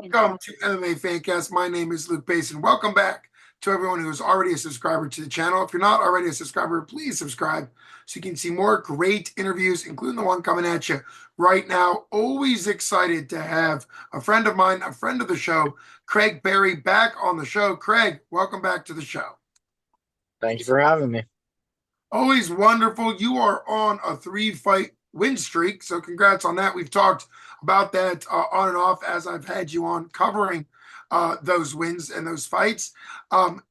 Welcome to MMA Fancast. My name is Luke Payson. Welcome back to everyone who is already a subscriber to the channel. If you're not already a subscriber, please subscribe so you can see more great interviews, including the one coming at you right now. Always excited to have a friend of mine, a friend of the show, Craig Berry, back on the show. Craig, welcome back to the show. Thank you for having me. Always wonderful. You are on a three-fight win streak, so congrats on that. We've talked about that on and off as I've had you on covering those wins and those fights.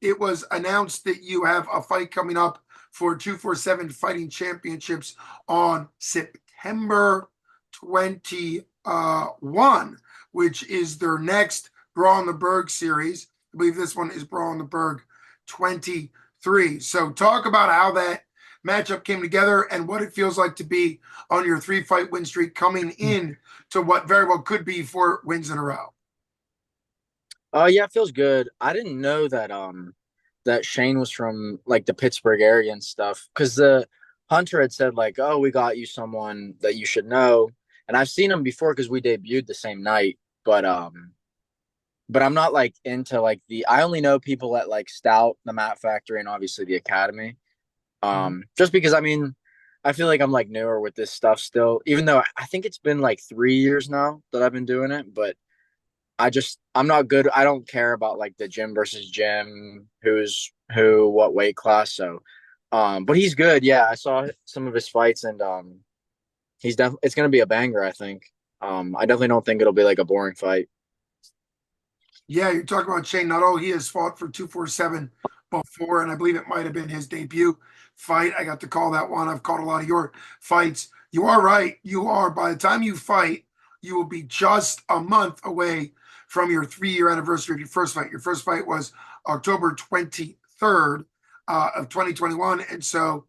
It was announced that you have a fight coming up for 247 Fighting Championships on September 21, which is their next Brawl in the Burgh series. I believe this one is Brawl in the Burgh 23. So talk about how that matchup came together and what it feels like to be on your three-fight win streak coming in to what very well could be 4 wins in a row. Yeah, it feels good. I didn't know that Shane was from like the Pittsburgh area and stuff because the Hunter had said like, "Oh, we got you someone that you should know," and I've seen him before because we debuted the same night. But I'm not like into like the. I only know people at like Stout, the Mat Factory, and obviously the Academy. Just because I feel like I'm like newer with this stuff still, even though I think it's been like 3 years now that I've been doing it, but I'm not good. I don't care about like the gym versus gym, who's who, what weight class. So, but he's good. Yeah, I saw some of his fights, and he's definitely it's gonna be a banger. I think. I definitely don't think it'll be like a boring fight. Yeah, you're talking about Shane Nuttall. He has fought for 247 before, and I believe it might have been his debut fight. I got to call that one. I've called a lot of your fights. You are right. You are. By the time you fight, you will be just a month away from your 3-year anniversary of your first fight. Your first fight was October 23rd of 2021. And so,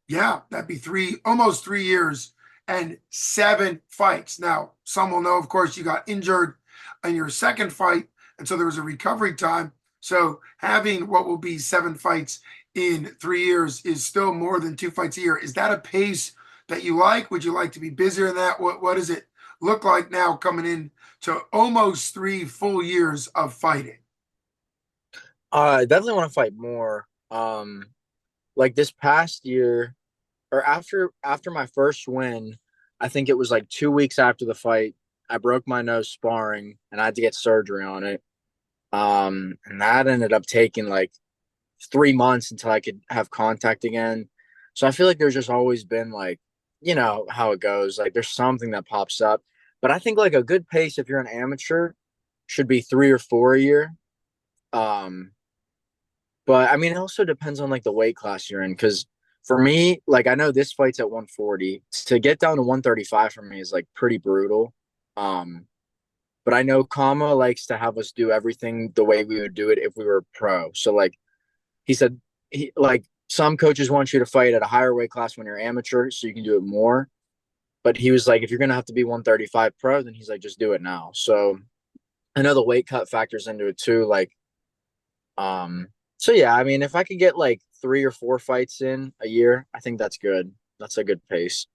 yeah, that'd be almost 3 years and 7 fights. Now, some will know, of course, you got injured in your second fight. And so there was a recovery time. So having what will be 7 fights in 3 years is still more than 2 fights a year. Is that a pace that you like? Would you like to be busier than that? What does it look like now coming in to almost 3 full years of fighting? I definitely want to fight more. Like this past year, or after my first win, I think it was like 2 weeks after the fight, I broke my nose sparring, and I had to get surgery on it. And that ended up taking like 3 months until I could have contact again. So I feel like there's just always been like, you know how it goes. Like there's something that pops up. But I think like a good pace if you're an amateur should be 3 or 4 a year. Um, but I mean it also depends on like the weight class you're in. Cause for me, like I know this fight's at 140. To get down to 135 for me is like pretty brutal. Um, but I know Kama likes to have us do everything the way we would do it if we were pro. So like he said, he like some coaches want you to fight at a higher weight class when you're amateur, so you can do it more. But he was like, if you're gonna have to be 135 pro, then he's like, just do it now. So I know the weight cut factors into it too. So yeah, I mean, if I could get like 3 or 4 fights in a year, I think that's good. That's a good pace.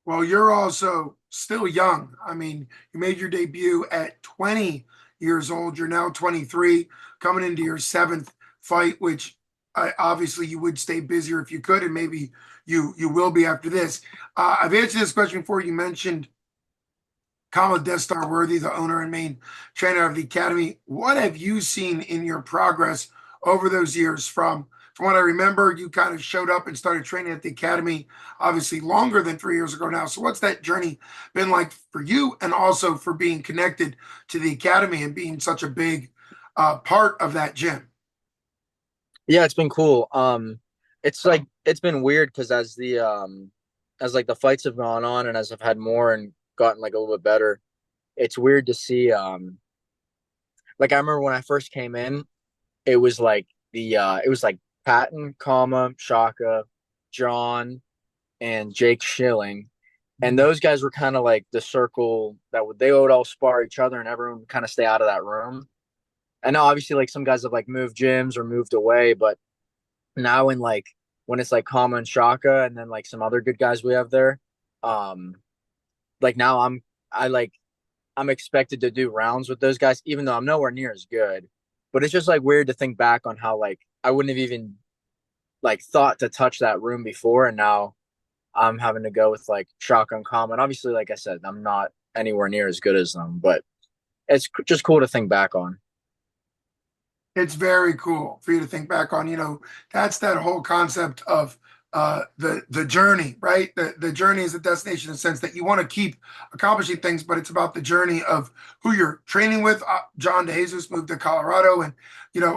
Well, you're also still young. I mean, you made your debut at 20 years old. You're now 23, coming into your seventh fight, which obviously you would stay busier if you could, and maybe you will be after this. I've answered this question before. You mentioned Kama Destar Worthy, the owner and main trainer of the academy. What have you seen in your progress over those years? From what I remember, you kind of showed up and started training at the academy, obviously longer than 3 years ago now. So what's that journey been like for you, and also for being connected to the academy and being such a big part of that gym? Yeah, it's been cool. It's like it's been weird because as like the fights have gone on and as I've had more and gotten like a little bit better, it's weird to see like I remember when I first came in, it was like it was like Patton, Kama, Shaka, John, and Jake Schilling. And those guys were kind of like the circle that they would all spar each other and everyone would kind of stay out of that room. And now obviously like some guys have like moved gyms or moved away, but now in like when it's like Kama and Shaka and then like some other good guys we have there, um, like now I like I'm expected to do rounds with those guys, even though I'm nowhere near as good. But it's just like weird to think back on how like I wouldn't have even like thought to touch that room before, and now I'm having to go with like shotgun combat. Obviously, like I said, I'm not anywhere near as good as them, but it's just cool to think back on. It's very cool for you to think back on. That's that whole concept of the journey, right? The journey is the destination in the sense that you want to keep accomplishing things, but it's about the journey of who you're training with. John DeJesus moved to Colorado, and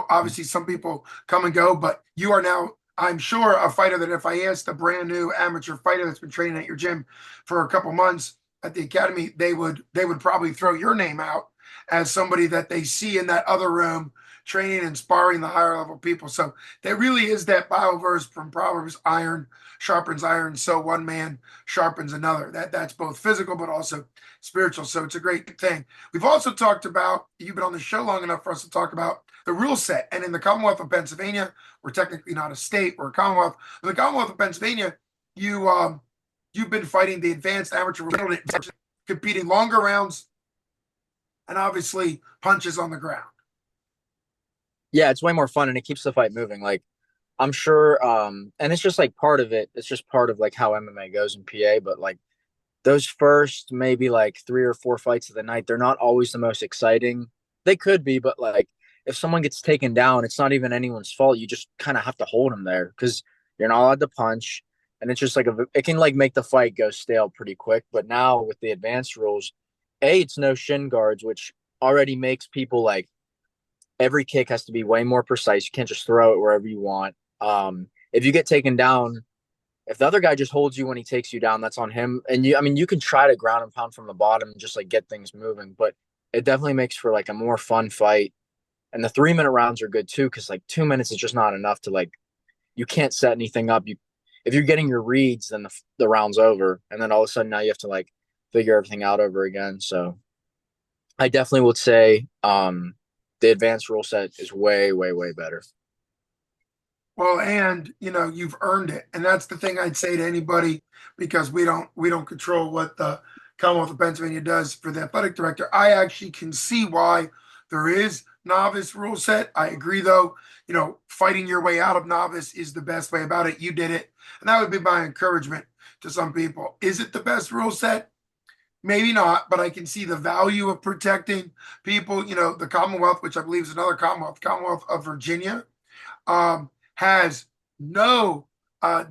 obviously some people come and go, but you are now, I'm sure, a fighter that if I asked a brand new amateur fighter that's been training at your gym for a couple months at the academy, they would probably throw your name out as somebody that they see in that other room training and sparring the higher level people. So there really is that Bible verse from Proverbs: iron sharpens iron, so one man sharpens another. That's both physical but also spiritual. So it's a great thing. We've also talked about, you've been on the show long enough for us to talk about the rule set. And in the Commonwealth of Pennsylvania, we're technically not a state, we're a Commonwealth. In the Commonwealth of Pennsylvania, you've been fighting the advanced amateur rule, competing longer rounds and obviously punches on the ground. Yeah, it's way more fun and it keeps the fight moving. Like I'm sure, and it's just like part of it. It's just part of like how MMA goes in PA. But like those first maybe like 3 or 4 fights of the night, they're not always the most exciting. They could be, but like if someone gets taken down, it's not even anyone's fault. You just kind of have to hold them there because you're not allowed to punch, and it's just like it can like make the fight go stale pretty quick. But now with the advanced rules, it's no shin guards, which already makes people like every kick has to be way more precise. You can't just throw it wherever you want. If you get taken down, if the other guy just holds you when he takes you down, that's on him. And I mean, you can try to ground and pound from the bottom and just like get things moving, but it definitely makes for like a more fun fight. And the 3 minute rounds are good too, because like 2 minutes is just not enough to like you can't set anything up. If you're getting your reads, then the round's over, and then all of a sudden now you have to like figure everything out over again. So I definitely would say the advanced rule set is way, way, way better. Well, and you've earned it, and that's the thing I'd say to anybody, because we don't control what the Commonwealth of Pennsylvania does for the athletic director. I actually can see why there is novice rule set. I agree, though. Fighting your way out of novice is the best way about it. You did it, and that would be my encouragement to some people. Is it the best rule set? Maybe not, but I can see the value of protecting people. The Commonwealth, which I believe is another Commonwealth, Commonwealth of Virginia, has no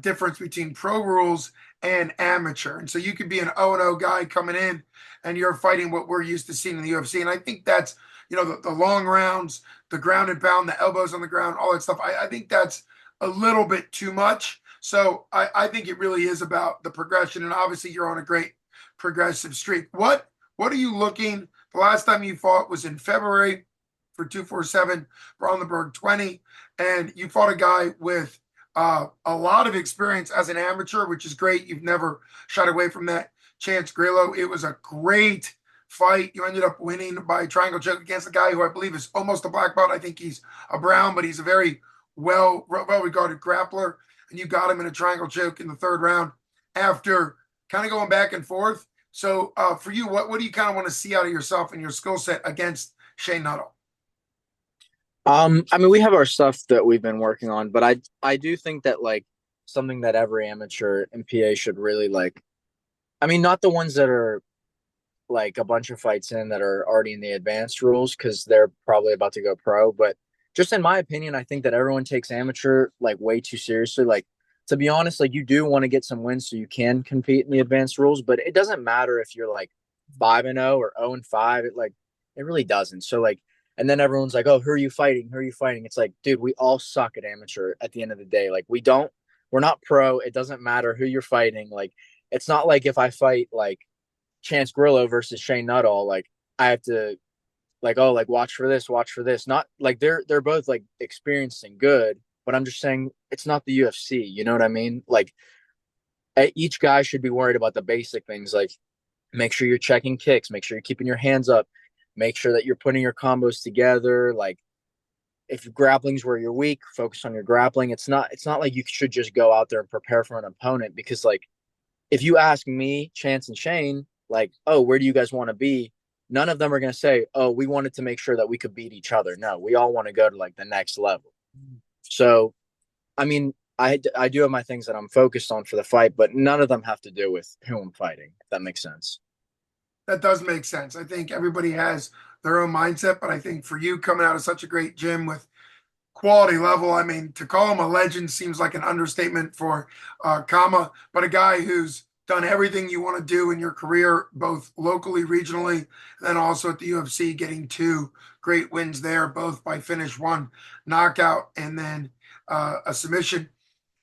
difference between pro rules and amateur. And so you could be an 0-0 guy coming in and you're fighting what we're used to seeing in the UFC. And I think that's, the long rounds, the ground and pound, the elbows on the ground, all that stuff. I think that's a little bit too much. So I think it really is about the progression. And obviously you're on a great progressive streak. What are you looking? The last time you fought was in February for 247 on the Burgh 20, and you fought a guy with a lot of experience as an amateur, which is great. You've never shied away from that. Chance Grillo. It was a great fight. You ended up winning by triangle choke against a guy who I believe is almost a black belt. I think he's a brown, but he's a very well regarded grappler. And you got him in a triangle choke in the third round after kind of going back and forth. So for you, what do you kind of want to see out of yourself and your skill set against Shane Nuttall? I mean, we have our stuff that we've been working on, but I do think that like something that every amateur in PA should really like. I mean, not the ones that are like a bunch of fights in that are already in the advanced rules because they're probably about to go pro, but just in my opinion, I think that everyone takes amateur like way too seriously. Like to be honest, like you do want to get some wins so you can compete in the advanced rules, but it doesn't matter if you're like 5-0 or 0-5. It really doesn't. So like, and then everyone's like, "Oh, who are you fighting? Who are you fighting?" It's like, dude, we all suck at amateur at the end of the day. Like we're not pro. It doesn't matter who you're fighting. Like it's not like if I fight like Chance Grillo versus Shane Nuttall, like I have to like, oh, like watch for this, watch for this. Not like they're both like experienced and good, but I'm just saying it's not the UFC. You know what I mean? Like each guy should be worried about the basic things, like make sure you're checking kicks, make sure you're keeping your hands up, make sure that you're putting your combos together. Like if grappling's where you're weak, focus on your grappling. It's not like you should just go out there and prepare for an opponent because like if you ask me, Chance and Shane, like, oh, where do you guys want to be? none of them are going to say, oh, we wanted to make sure that we could beat each other. No, we all want to go to like the next level. So, I mean, I do have my things that I'm focused on for the fight, but none of them have to do with who I'm fighting, if that makes sense. That does make sense. I think everybody has their own mindset, but I think for you coming out of such a great gym with quality level, I mean, to call him a legend seems like an understatement for Kama, but a guy who's done everything you want to do in your career, both locally, regionally, and then also at the UFC, getting two great wins there, both by finish, one knockout and then a submission.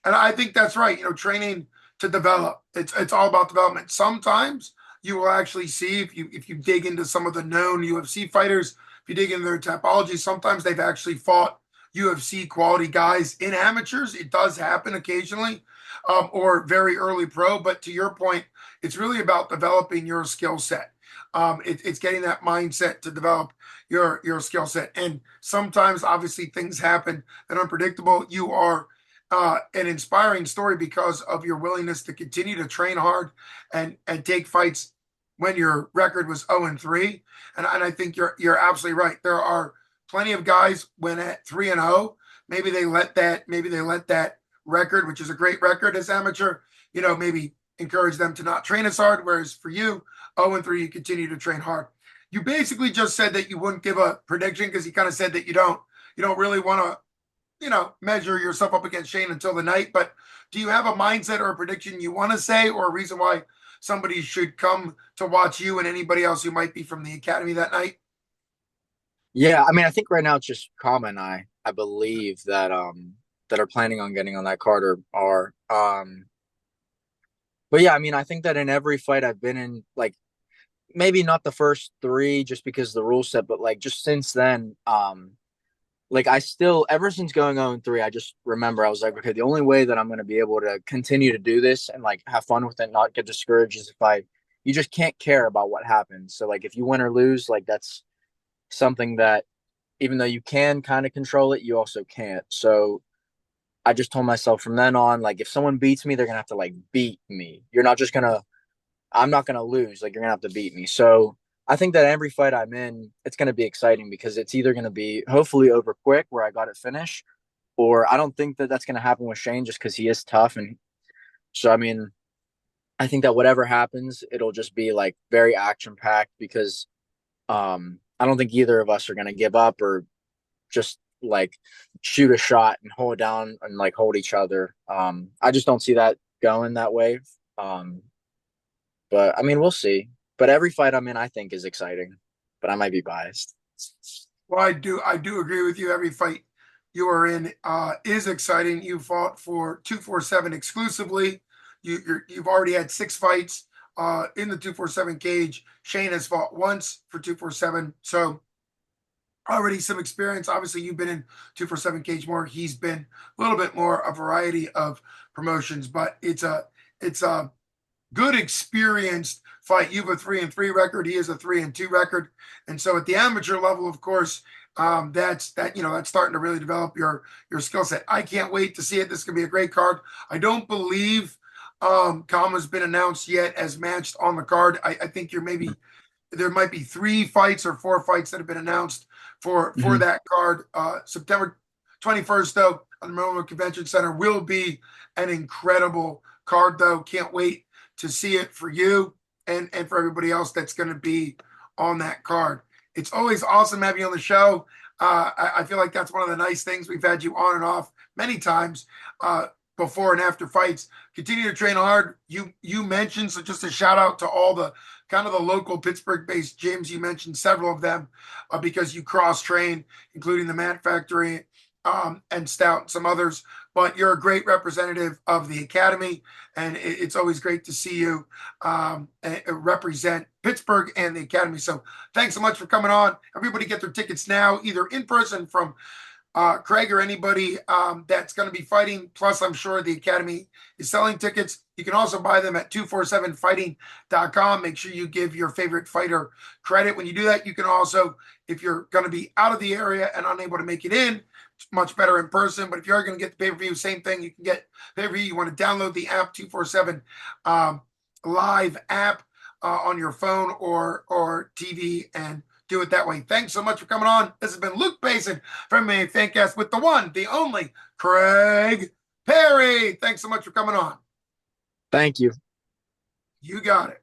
And I think that's right. Training to develop. It's all about development. Sometimes you will actually see if you dig into some of the known UFC fighters, if you dig into their topology, sometimes they've actually fought UFC quality guys in amateurs. It does happen occasionally, or very early pro. But to your point, it's really about developing your skill set. It's getting that mindset to develop your skill set. And sometimes, obviously, things happen that are unpredictable. You are an inspiring story because of your willingness to continue to train hard and take fights when your record was 0-3. And I think you're absolutely right. There are plenty of guys when at 3-0, maybe they let that record, which is a great record as amateur, maybe encourage them to not train as hard. Whereas for you, 0-3, you continue to train hard. You basically just said that you wouldn't give a prediction because you kind of said that you don't really want to measure yourself up against Shane until the night. But do you have a mindset or a prediction you want to say, or a reason why somebody should come to watch you and anybody else who might be from the academy that night? Yeah, I mean, I think right now it's just Kama and I believe that are planning on getting on that card or are. But yeah, I mean, I think that in every fight I've been in, like maybe not the first three just because the rule set, but like just since then, like I still ever since going 0-3, I just remember I was like, okay, the only way that I'm gonna be able to continue to do this and like have fun with it, not get discouraged is if I you just can't care about what happens. So like if you win or lose, like that's something that even though you can kind of control it, you also can't. So I just told myself from then on, like if someone beats me, they're gonna have to like beat me. You're not just gonna I'm not gonna lose. Like you're gonna have to beat me. So I think that every fight I'm in, it's gonna be exciting because it's either gonna be hopefully over quick where I got it finished, or I don't think that that's gonna happen with Shane just because he is tough. And so I mean, I think that whatever happens, it'll just be like very action packed because I don't think either of us are gonna give up or just like shoot a shot and hold it down and like hold each other. I just don't see that going that way. Um, but I mean, we'll see. But every fight I'm in, I think is exciting. But I might be biased. Well, I do agree with you. Every fight you are in is exciting. You fought for 247 exclusively. You've already had six fights in the 247 cage. Shane has fought once for 247, so already some experience. Obviously, you've been in 247 cage more. He's been a little bit more a variety of promotions, but it's a good experienced fight. You have a 3-3 record. He has a 3-2 record, and so at the amateur level, of course, that's starting to really develop your skill set. I can't wait to see it. This could be a great card. I don't believe Kama's been announced yet as matched on the card. I think there might be three fights or four fights that have been announced for Mhm. that card. September 21st, though, on the Monroeville Convention Center will be an incredible card, though. Can't wait to see it for you and for everybody else that's going to be on that card. It's always awesome having you on the show. I feel like that's one of the nice things. We've had you on and off many times before and after fights. Continue to train hard. You mentioned, so just a shout out to all the kind of the local Pittsburgh-based gyms. You mentioned several of them because you cross-train, including the Mat Factory and Stout and some others. But you're a great representative of the academy, and it's always great to see you represent Pittsburgh and the academy. So thanks so much for coming on. Everybody get their tickets now, either in person from Craig or anybody that's going to be fighting. Plus, I'm sure the Academy is selling tickets. You can also buy them at 247fighting.com. Make sure you give your favorite fighter credit. When you do that, you can also, if you're going to be out of the area and unable to make it in, it's much better in person. But if you are going to get the pay-per-view, same thing. You can get pay-per-view. You want to download the app, 247 Live app. on your phone or TV and do it that way. Thanks so much for coming on. This has been Luke Payson from the Fancast with the one, the only Craig Perry. Thanks so much for coming on. Thank you. You got it.